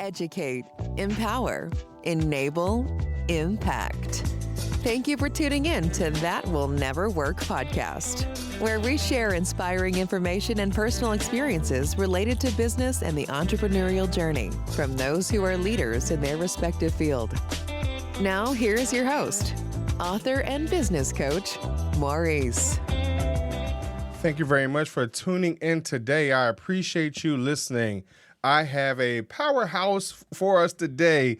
educate, empower, enable, impact. Thank you for tuning in to That Will Never Work podcast, where we share inspiring information and personal experiences related to business and the entrepreneurial journey from those who are leaders in their respective field. Now, here's your host, author and business coach, Maurice. Thank you very much for tuning in today. I appreciate you listening. I have a powerhouse for us today.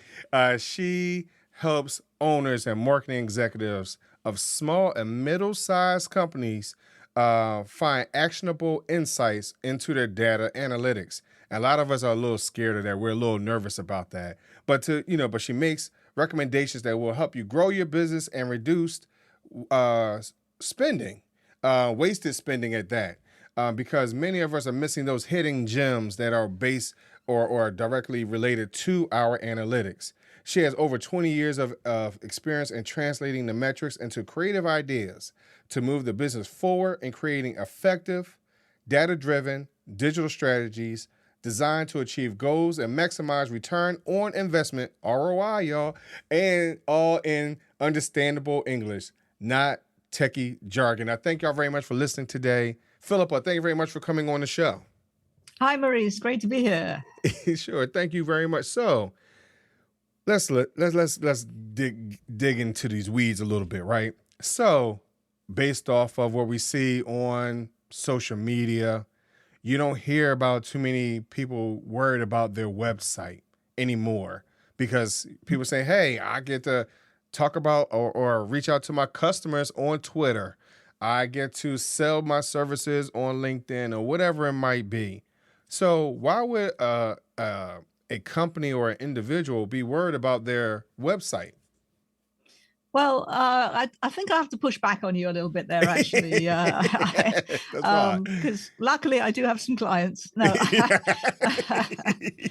She helps owners and marketing executives of small and middle-sized companies find actionable insights into their data analytics. And a lot of us are a little scared of that. We're a little nervous about that. But she makes recommendations that will help you grow your business and reduce spending, wasted spending at that. Because many of us are missing those hidden gems that are based or directly related to our analytics. She has over 20 years of experience in translating the metrics into creative ideas to move the business forward and creating effective, data-driven digital strategies designed to achieve goals and maximize return on investment, ROI, y'all, and all in understandable English, not techie jargon. I thank y'all very much for listening today. Phillippa, thank you very much for coming on the show. Hi, Maurice. Great to be here. Sure. Thank you very much. So let's dig into these weeds a little bit, right? So based off of what we see on social media, you don't hear about too many people worried about their website anymore because people say, hey, I get to talk about or reach out to my customers on Twitter. I get to sell my services on LinkedIn or whatever it might be. So why would a company or an individual be worried about their website? Well, I think I have to push back on you a little bit there, actually, because luckily I do have some clients. No,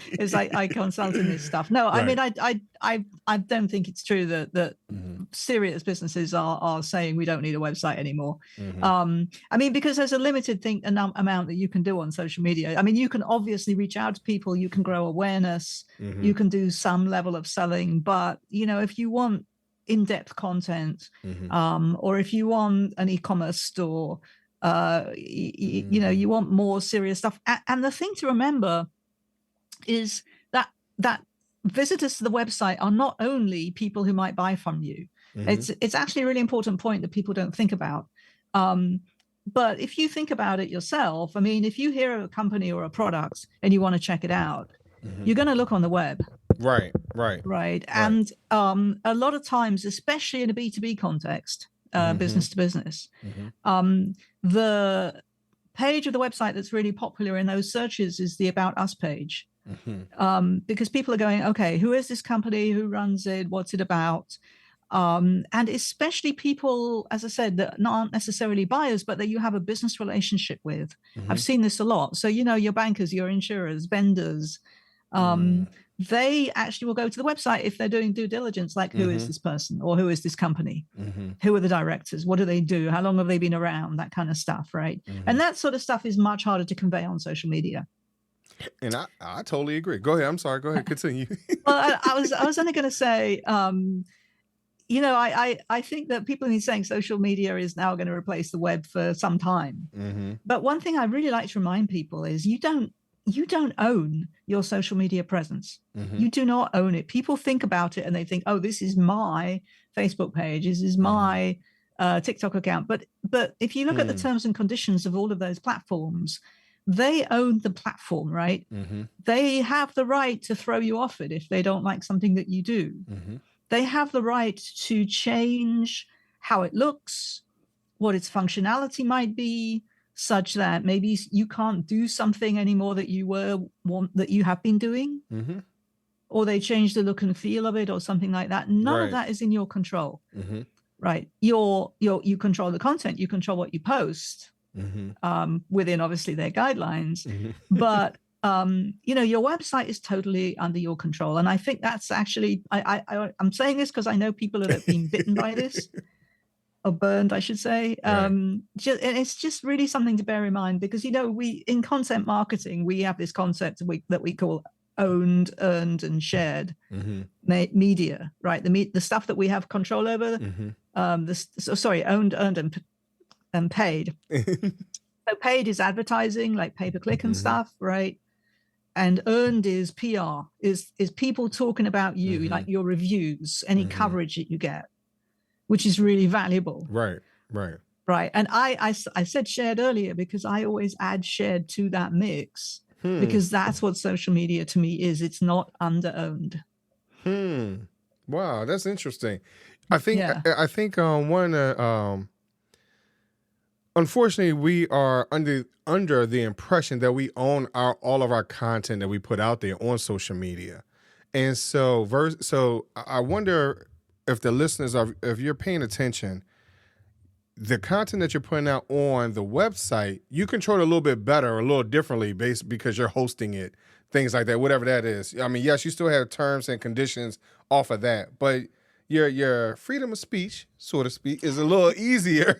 because I consult in this stuff. No, right. I mean, I don't think it's true that serious businesses are saying we don't need a website anymore. I mean, because there's a limited amount that you can do on social media. I mean, you can obviously reach out to people, you can grow awareness, you can do some level of selling, but if you want in-depth content, or if you want an e-commerce store, you want more serious stuff. And the thing to remember is that visitors to the website are not only people who might buy from you. It's actually a really important point that people don't think about. But if you think about it yourself, I mean, if you hear of a company or a product and you want to check it out, you're going to look on the web. Right. And a lot of times, especially in a B2B context, business to business, the page of the website that's really popular in those searches is the About Us page. Because people are going, okay, who is this company? Who runs it? What's it about? And especially people, as I said, that aren't necessarily buyers, but that you have a business relationship with. I've seen this a lot. So, your bankers, your insurers, vendors, they actually will go to the website if they're doing due diligence, like who is this person or who is this company? Who are the directors? What do they do? How long have they been around? That kind of stuff, right? And that sort of stuff is much harder to convey on social media. And I totally agree. Go ahead. I'm sorry. Go ahead. Continue. Well, I was only going to say, I think that people have been saying social media is now going to replace the web for some time. But one thing I really like to remind people is you don't own your social media presence. You do not own it. People think about it and they think, oh, this is my Facebook page. This is my TikTok account. But if you look at the terms and conditions of all of those platforms, they own the platform, right? They have the right to throw you off it if they don't like something that you do. They have the right to change how it looks, what its functionality might be, such that maybe you can't do something anymore that you have been doing, or they change the look and feel of it or something like that. None of that is in your control, right? You control the content, you control what you post, within obviously their guidelines, but your website is totally under your control. And I think that's actually, I'm saying this because I know people that have been bitten by this. Or burned, I should say. And it's just really something to bear in mind because, we in content marketing, we have this concept that we call owned, earned, and shared media, right? The stuff that we have control over. Owned, earned, and paid. So paid is advertising, like pay-per-click and stuff, right? And earned is PR, is people talking about you, like your reviews, any coverage that you get, which is really valuable. Right. And I said shared earlier because I always add shared to that mix because that's what social media to me is. It's not under-owned. Wow, that's interesting. I think one unfortunately, we are under the impression that we own all of our content that we put out there on social media, and so I wonder if the listeners are, if you're paying attention, the content that you're putting out on the website, you control it a little bit better, or a little differently, based because you're hosting it, things like that, whatever that is. I mean, yes, you still have terms and conditions off of that, but your freedom of speech, so to speak, is a little easier,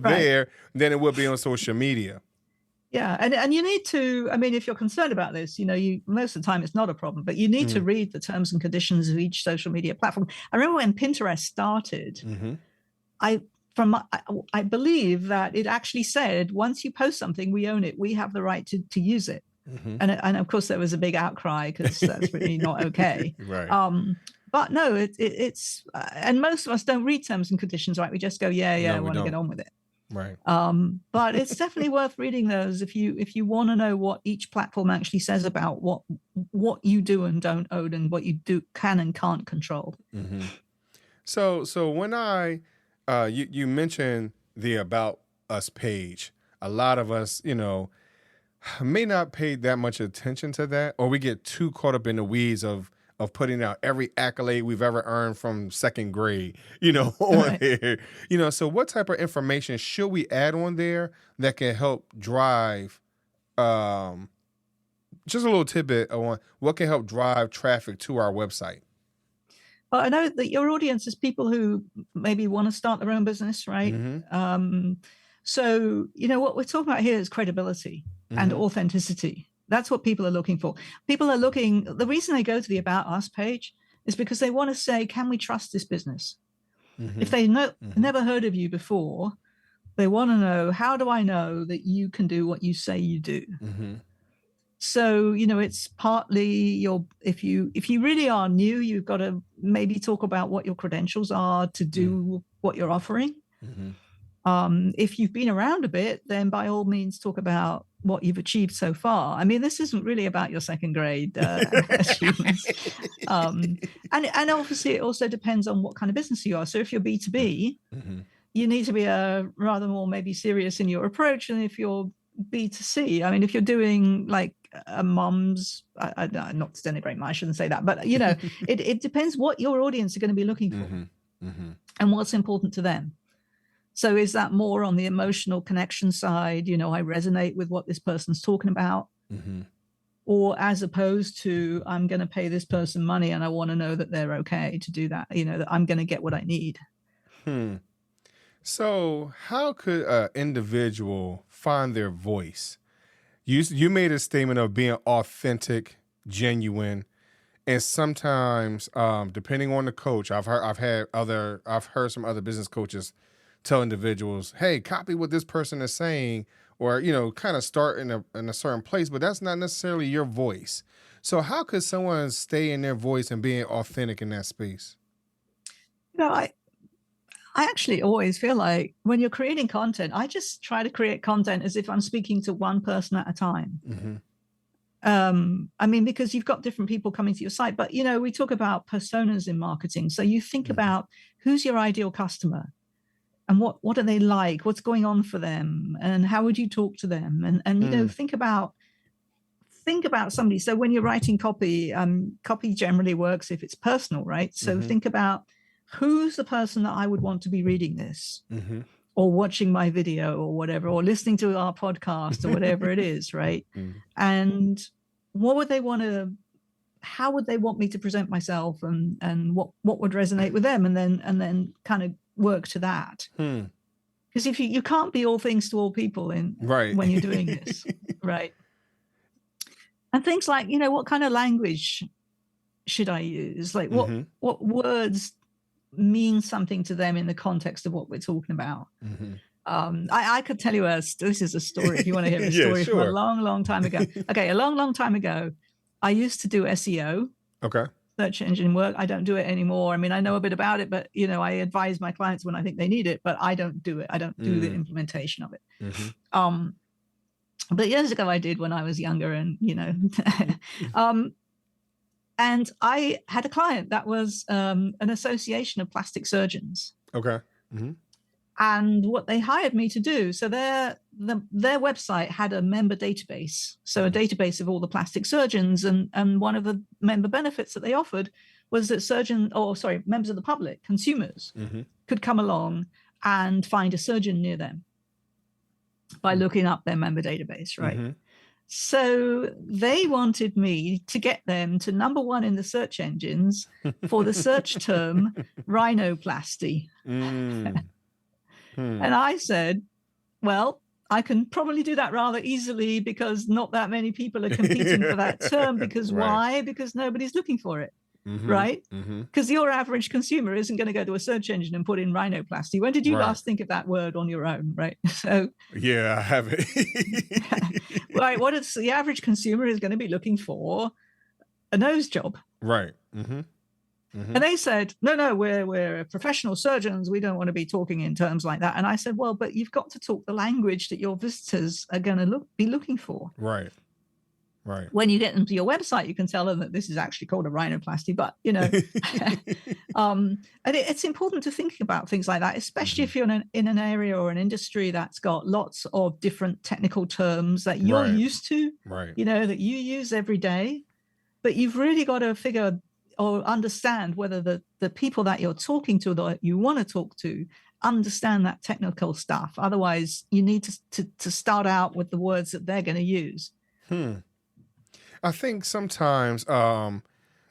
there than it would be on social media. Yeah, and you need to, I mean, if you're concerned about this, you most of the time it's not a problem, but you need to read the terms and conditions of each social media platform. I remember when Pinterest started, I believe that it actually said, once you post something, we own it. We have the right to use it. And of course there was a big outcry because that's really not okay. Right. But no, it's and most of us don't read terms and conditions, right? We just go, I want to get on with it. Right. But it's definitely worth reading those if you want to know what each platform actually says about what you do and don't own and what you can and can't control. So when you mentioned the About Us page, a lot of us, may not pay that much attention to that, or we get too caught up in the weeds of putting out every accolade we've ever earned from second grade, on there. So what type of information should we add on there that can help drive, just a little tidbit on what can help drive traffic to our website? Well, I know that your audience is people who maybe want to start their own business, right? So, what we're talking about here is credibility and authenticity. That's what people are looking for. The reason they go to the About Us page is because they want to say, can we trust this business? If they never heard of you before, they want to know, how do I know that you can do what you say you do? So, it's partly if you really are new, you've got to maybe talk about what your credentials are to do what you're offering. If you've been around a bit, then by all means talk about what you've achieved so far. I mean, this isn't really about your second grade achievements. And obviously it also depends on what kind of business you are. So if you're B2B, you need to be rather more maybe serious in your approach than if you're B2C. I mean, if you're doing like a mom's, not to denigrate mine, I shouldn't say that, but it depends what your audience are going to be looking for and what's important to them. So is that more on the emotional connection side? I resonate with what this person's talking about, or as opposed to, I'm going to pay this person money and I want to know that they're okay to do that, that I'm going to get what I need. So how could an individual find their voice? You made a statement of being authentic, genuine, and sometimes, depending on the coach, I've heard some other business coaches tell individuals, hey, copy what this person is saying, or, kind of start in a certain place, but that's not necessarily your voice. So how could someone stay in their voice and being authentic in that space? I actually always feel like when you're creating content, I just try to create content as if I'm speaking to one person at a time. I mean, because you've got different people coming to your site, but, we talk about personas in marketing. So you think about who's your ideal customer and what are they like? What's going on for them? And how would you talk to them? And think about somebody. So when you're writing copy, copy generally works if it's personal, right? So think about who's the person that I would want to be reading this or watching my video or whatever, or listening to our podcast or whatever it is, right? And what would they want to, how would they want me to present myself, and what would resonate with them, and then kind of work to that. Because if you can't be all things to all people when you're doing this, right? And things like, what kind of language should I use? Like what words mean something to them in the context of what we're talking about? I could tell you this is a story if you want to hear a story from a long, long time ago. Okay, a long, long time ago, I used to do SEO. Okay. Search engine work. I don't do it anymore. I mean, I know a bit about it, but I advise my clients when I think they need it, but I don't do it. I don't do the implementation of it. But years ago I did when I was younger, and and I had a client that was an association of plastic surgeons. Okay. And what they hired me to do, so their website had a member database, so a database of all the plastic surgeons, and one of the member benefits that they offered was that members of the public, consumers, could come along and find a surgeon near them by looking up their member database, right? So they wanted me to get them to number 1 in the search engines for the search term rhinoplasty. And I said, well, I can probably do that rather easily because not that many people are competing for that term. Because why? Because nobody's looking for it, right? Because your average consumer isn't going to go to a search engine and put in rhinoplasty. When did you last think of that word on your own, right? So yeah, I haven't. Right. What is the average consumer is going to be looking for? A nose job, right? And they said, no, we're professional surgeons. We don't want to be talking in terms like that. And I said, well, but you've got to talk the language that your visitors are going to be looking for. Right. When you get them to your website, you can tell them that this is actually called a rhinoplasty. But, and it's important to think about things like that, especially if you're in an area or an industry that's got lots of different technical terms that you're used to, that you use every day. But you've really got to figure or understand whether the people that you're talking to, that you want to talk to, understand that technical stuff. Otherwise, you need to start out with the words that they're going to use. I think sometimes when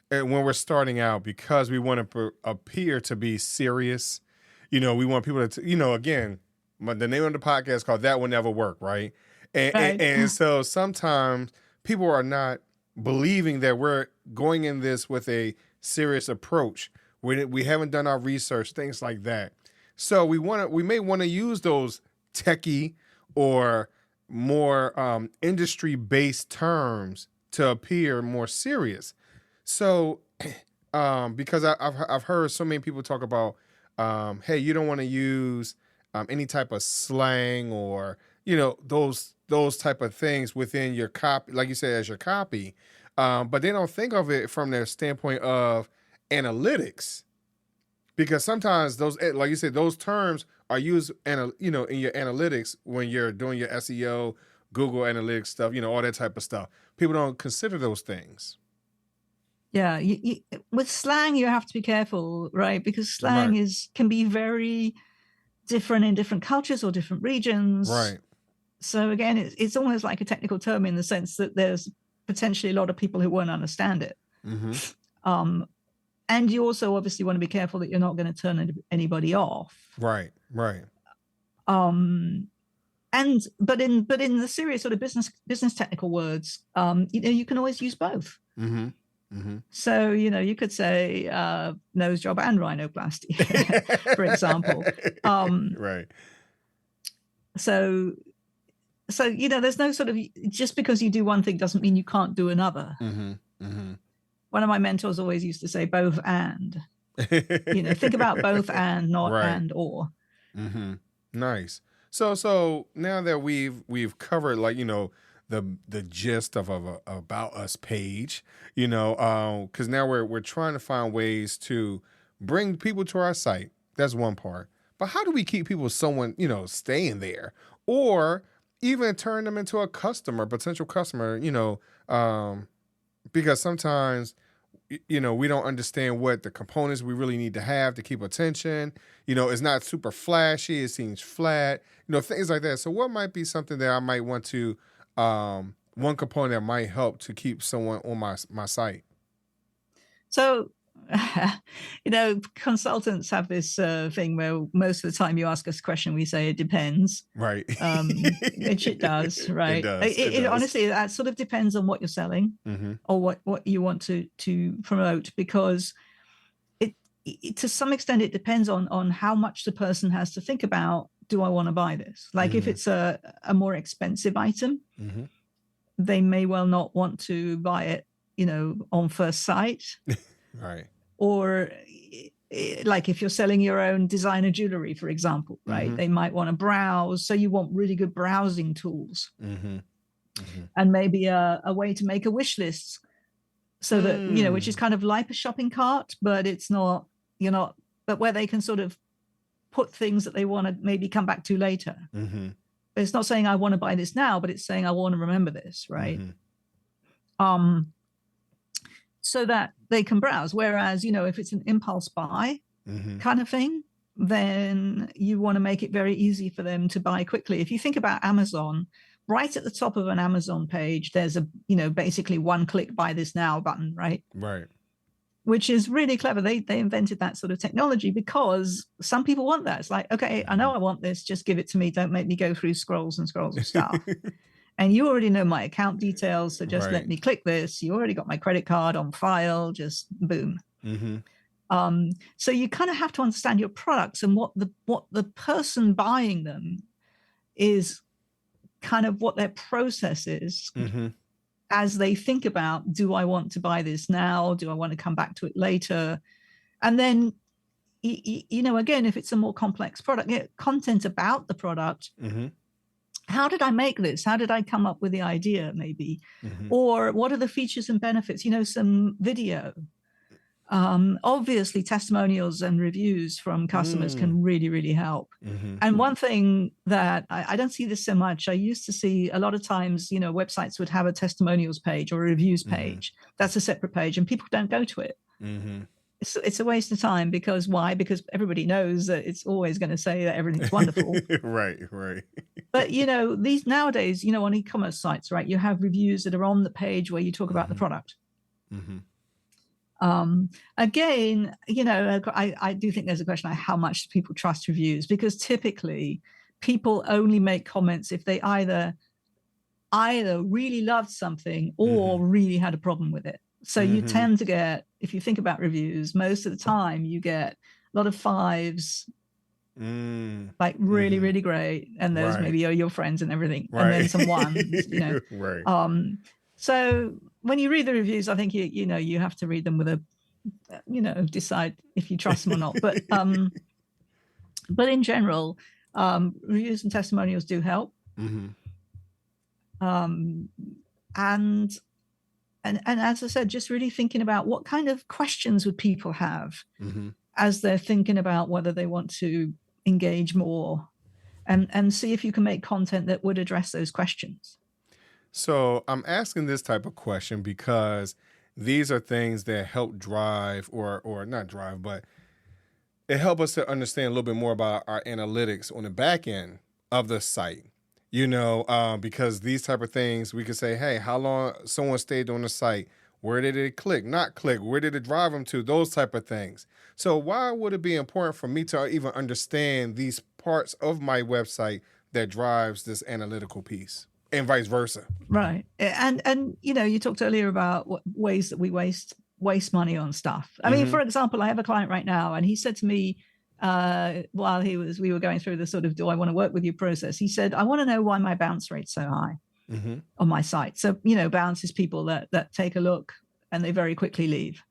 we're starting out, because we want to appear to be serious, we want people to, again, the name of the podcast is called That Will Never Work, right? And so sometimes people are not believing that we're going in this with a serious approach. We haven't done our research, things like that. So we may want to use those techie or more industry-based terms to appear more serious. So because I've heard so many people talk about, hey, you don't want to use any type of slang or those type of things within your copy, like you said, as your copy. But they don't think of it from their standpoint of analytics, because sometimes those, like you said, those terms are used in your analytics when you're doing your SEO, Google Analytics stuff, all that type of stuff. People don't consider those things. Yeah, with slang, you have to be careful, right? Because slang can be very different in different cultures or different regions. Right. So again, it's almost like a technical term in the sense that there's potentially a lot of people who won't understand it. And you also obviously want to be careful that you're not going to turn anybody off. Right. But in the serious sort of business technical words, you can always use both. So you could say nose job and rhinoplasty, for example. Right. So there's no sort of, just because you do one thing doesn't mean you can't do another. One of my mentors always used to say both and. Think about both and, not and or. Nice. So now that we've covered the gist of a About Us page, because now we're trying to find ways to bring people to our site. That's one part. But how do we keep people, staying there, or even turn them into a potential customer, because sometimes, we don't understand what the components we really need to have to keep attention. It's not super flashy. It seems flat, things like that. So what might be something that I might want to, one component that might help to keep someone on my site? So consultants have this thing where most of the time you ask us a question, we say it depends. Right. Which it does, right? It does. Honestly, that sort of depends on what you're selling or what you want to promote, because it to some extent it depends on how much the person has to think about, do I want to buy this? Like if it's a more expensive item, they may well not want to buy it, on first sight. Right. Or like if you're selling your own designer jewelry, for example, right? They might want to browse. So you want really good browsing tools and maybe a way to make a wish list so that, which is kind of like a shopping cart, but it's not, but where they can sort of put things that they want to maybe come back to later. But it's not saying I want to buy this now, but it's saying I want to remember this, right? So that they can browse. Whereas, if it's an impulse buy kind of thing, then you want to make it very easy for them to buy quickly. If you think about Amazon, right at the top of an Amazon page, there's a, basically one click buy this now button, right? Right. Which is really clever. They invented that sort of technology because some people want that. It's like, okay, I know I want this, just give it to me. Don't make me go through scrolls and scrolls of stuff. And you already know my account details, so just let me click this. You already got my credit card on file, just boom. So you kind of have to understand your products and what the person buying them is, kind of what their process is as they think about, do I want to buy this now? Do I want to come back to it later? And then, again, if it's a more complex product, content about the product. How did I make this? How did I come up with the idea, maybe? Or what are the features and benefits? Some video. Obviously, testimonials and reviews from customers can really, really help. And one thing that I don't see this so much, I used to see a lot of times, websites would have a testimonials page or a reviews page. That's a separate page, and people don't go to it. It's a waste of time. Because why? Because everybody knows that it's always going to say that everything's wonderful. Right. But, these nowadays, on e-commerce sites, right, you have reviews that are on the page where you talk about the product. Again, I do think there's a question of how much people trust reviews, because typically people only make comments if they either really loved something or really had a problem with it. So you tend to get, if you think about reviews, most of the time you get a lot of 5s, like really, really great. And those maybe are your friends and everything. And then some 1s, So when you read the reviews, I think, you have to read them with a, decide if you trust them or not. But in general, reviews and testimonials do help. And as I said, just really thinking about what kind of questions would people have as they're thinking about whether they want to engage more, and see if you can make content that would address those questions. So I'm asking this type of question because these are things that help drive or not drive, but it help us to understand a little bit more about our analytics on the back end of the site. Because these type of things, we could say, hey, how long someone stayed on the site? Where did it click? Not click. Where did it drive them to? Those type of things. So why would it be important for me to even understand these parts of my website that drives this analytical piece, and vice versa? Right. And you talked earlier about what ways that we waste money on stuff. I mean, for example, I have a client right now, and he said to me, while we were going through the sort of, do I want to work with you process, he said, I want to know why my bounce rate's so high on my site. So, bounce is people that take a look and they very quickly leave.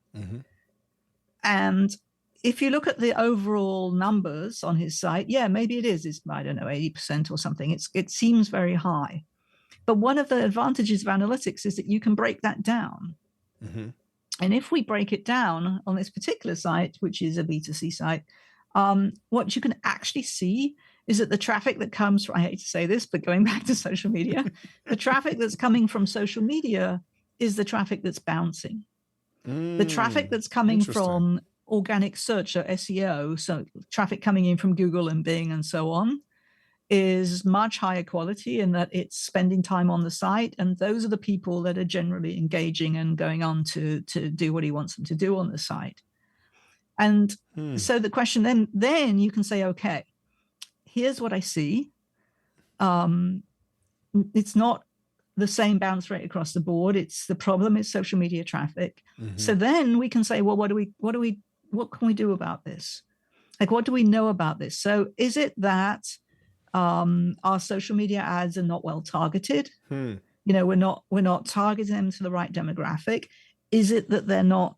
And if you look at the overall numbers on his site, maybe it's, I don't know, 80% or something. It seems very high. But one of the advantages of analytics is that you can break that down. And if we break it down on this particular site, which is a B2C site, what you can actually see is that the traffic that comes from, I hate to say this, but going back to social media, the traffic that's coming from social media is the traffic that's bouncing. The traffic that's coming from organic search or SEO, so traffic coming in from Google and Bing and so on, is much higher quality in that it's spending time on the site. And those are the people that are generally engaging and going on to do what he wants them to do on the site. And so the question then you can say, okay, here's what I see. It's not the same bounce rate across the board. The problem is social media traffic. So then we can say, well, what can we do about this? Like, what do we know about this? So is it that our social media ads are not well targeted? You know, we're not targeting them to the right demographic. Is it that they're not?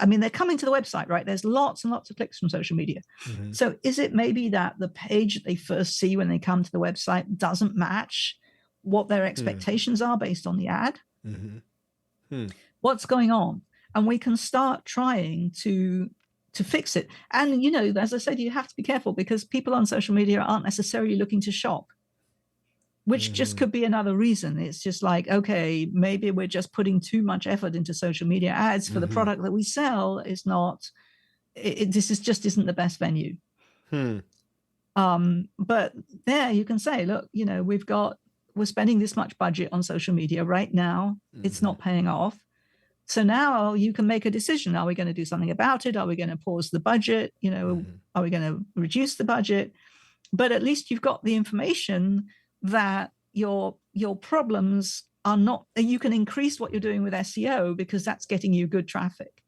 I mean, they're coming to the website, right? There's lots and lots of clicks from social media. So is it maybe that the page that they first see when they come to the website doesn't match what their expectations are based on the ad? What's going on? And we can start trying to fix it. And, you know, as I said, you have to be careful because people on social media aren't necessarily looking to shop, which just could be another reason. It's just like, okay, maybe we're just putting too much effort into social media ads for the product that we sell is not, this just isn't the best venue. But there you can say, look, you know, we're spending this much budget on social media right now. It's not paying off. So now you can make a decision. Are we going to do something about it? Are we going to pause the budget? You know, are we going to reduce the budget? But at least you've got the information that your problems are not, you can increase what you're doing with SEO because that's getting you good traffic.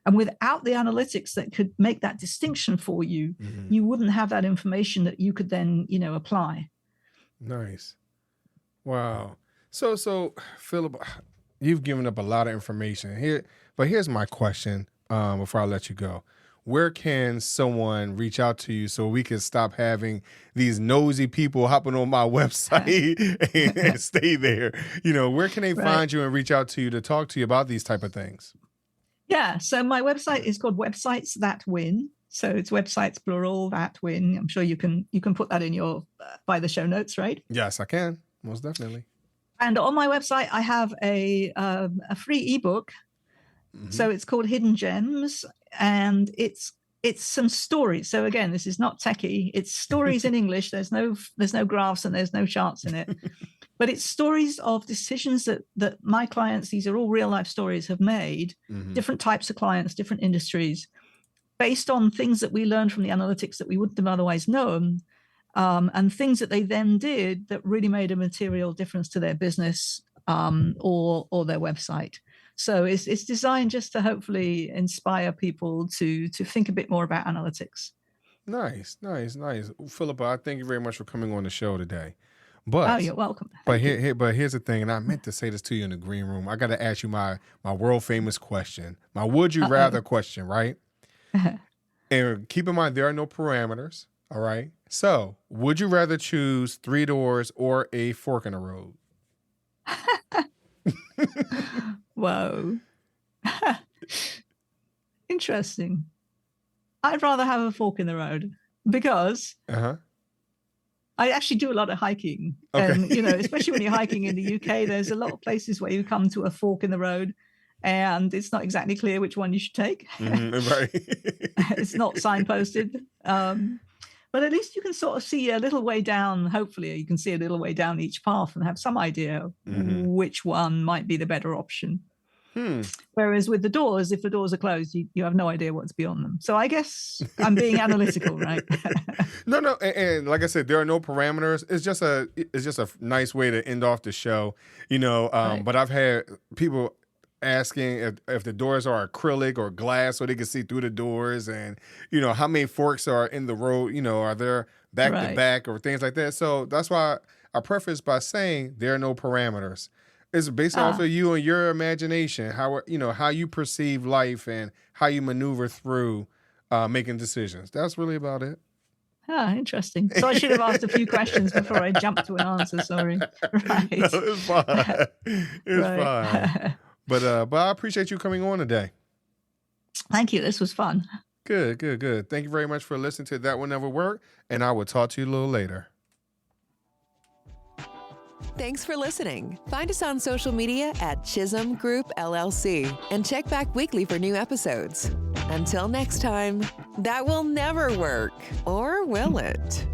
And without the analytics that could make that distinction for you, you wouldn't have that information that you could then, you know, apply. Nice. Wow. So Phillippa, you've given up a lot of information here, but here's my question before I let you go. Where can someone reach out to you so we can stop having these nosy people hopping on my website and stay there? You know, where can they find you and reach out to you to talk to you about these type of things? Yeah, so my website is called Websites That Win. So it's websites plural that win. I'm sure you can put that in your by the show notes, right? Yes, I can. Most definitely. And on my website, I have a free ebook. So it's called Hidden Gems, and it's some stories. So again, this is not techie. It's stories in English. There's no graphs and there's no charts in it, but it's stories of decisions that my clients, these are all real life stories, have made. Different types of clients, different industries, based on things that we learned from the analytics that we wouldn't have otherwise known. And things that they then did that really made a material difference to their business or their website. So it's designed just to hopefully inspire people to think a bit more about analytics. Nice. Phillippa, I thank you very much for coming on the show today. But you're welcome. But here's the thing, and I meant to say this to you in the green room. I got to ask you my world famous question, my would you rather question, right? And keep in mind there are no parameters. All right. So, would you rather choose 3 doors or a fork in the road? Whoa. Interesting. I'd rather have a fork in the road because I actually do a lot of hiking. Okay. And, you know, especially when you're hiking in the UK, there's a lot of places where you come to a fork in the road and it's not exactly clear which one you should take. Right. It's not signposted. But at least you can sort of see a little way down. Hopefully you can see a little way down each path and have some idea which one might be the better option. Whereas with the doors, if the doors are closed, you have no idea what's beyond them. So I guess I'm being analytical, right? No. And like I said, there are no parameters. It's just a nice way to end off the show, you know. But I've had people asking if the doors are acrylic or glass so they can see through the doors, and you know how many forks are in the road, you know, are there back to back or things like that. So that's why I preface by saying there are no parameters. It's based off of you and your imagination, how you perceive life and how you maneuver through making decisions. That's really about it. Interesting. So I should have asked a few questions before I jumped to an answer. Sorry. Right. No, it's fine. It's fine. But I appreciate you coming on today. Thank you. This was fun. Good. Thank you very much for listening to That Will Never Work, and I will talk to you a little later. Thanks for listening. Find us on social media at Chisholm Group LLC and check back weekly for new episodes. Until next time, that will never work, or will it?